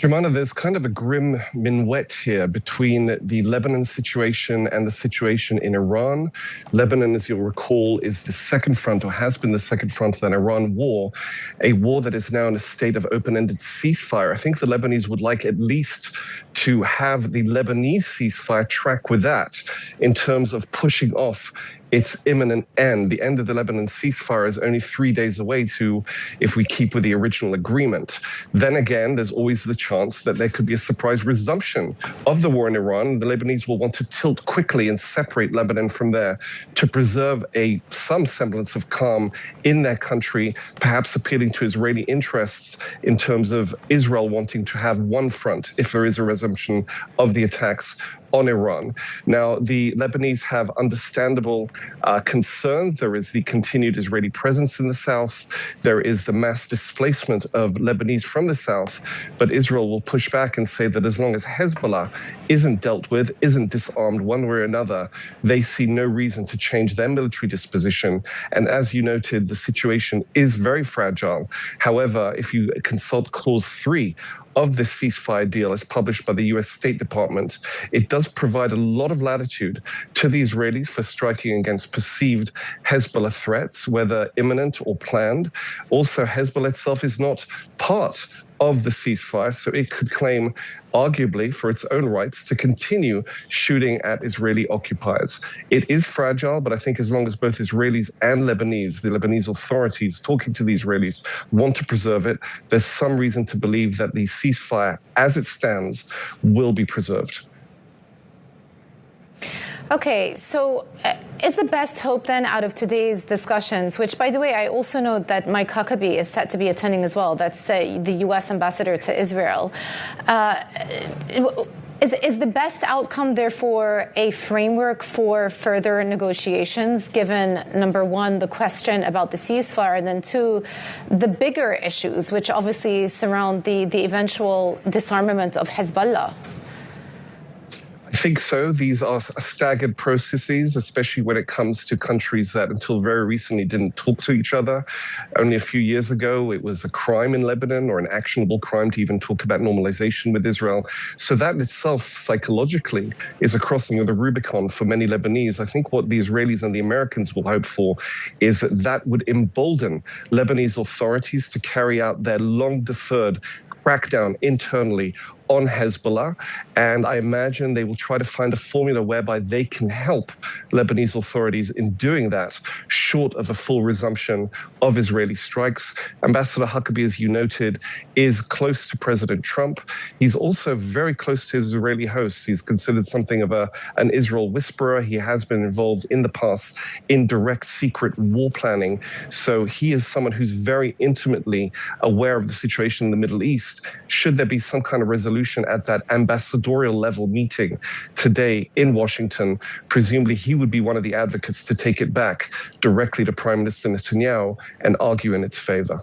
Jemana, there's kind of a grim minuet here between the Lebanon situation and the situation in Iran. Lebanon, as you'll recall, is the second front, or has been the second front of an Iran war, a war that is now in a state of open-ended ceasefire. I think the Lebanese would like at least to have the Lebanese ceasefire track with that in terms of pushing off its imminent end. The end of the Lebanon ceasefire is only 3 days away if we keep with the original agreement. Then again, there's always the chance that there could be a surprise resumption of the war in Iran. The Lebanese will want to tilt quickly and separate Lebanon from there to preserve some semblance of calm in their country, perhaps appealing to Israeli interests in terms of Israel wanting to have one front if there is a resumption of the attacks on Iran. Now, the Lebanese have understandable concerns. There is the continued Israeli presence in the south. There is the mass displacement of Lebanese from the south. But Israel will push back and say that as long as Hezbollah isn't dealt with, isn't disarmed one way or another, they see no reason to change their military disposition. And as you noted, the situation is very fragile. However, if you consult Clause 3 of the ceasefire deal as published by the U.S. State Department, it does provide a lot of latitude to the Israelis for striking against perceived Hezbollah threats, whether imminent or planned. Also, Hezbollah itself is not part of the ceasefire, so it could claim, arguably, for its own rights to continue shooting at Israeli occupiers. It is fragile, but I think as long as both Israelis and Lebanese, the Lebanese authorities talking to the Israelis, want to preserve it, there's some reason to believe that the ceasefire, as it stands, will be preserved. Okay, so is the best hope then out of today's discussions, which, by the way, I also know that Mike Huckabee is set to be attending as well, that's the U.S. ambassador to Israel. Is the best outcome, therefore, a framework for further negotiations, given, number one, the question about the ceasefire, and then two, the bigger issues, which obviously surround the eventual disarmament of Hezbollah? I think so. These are staggered processes, especially when it comes to countries that until very recently didn't talk to each other. Only a few years ago, it was a crime in Lebanon, or an actionable crime, to even talk about normalization with Israel. So that in itself, psychologically, is a crossing of the Rubicon for many Lebanese. I think what the Israelis and the Americans will hope for is that would embolden Lebanese authorities to carry out their long-deferred crackdown internally on Hezbollah, and I imagine they will try to find a formula whereby they can help Lebanese authorities in doing that, short of a full resumption of Israeli strikes. Ambassador Huckabee, as you noted, is close to President Trump. He's also very close to his Israeli hosts. He's considered something of an Israel whisperer. He has been involved in the past in direct secret war planning. So he is someone who's very intimately aware of the situation in the Middle East. Should there be some kind of resolution at that ambassadorial level meeting today in Washington, presumably he would be one of the advocates to take it back directly to Prime Minister Netanyahu and argue in its favor.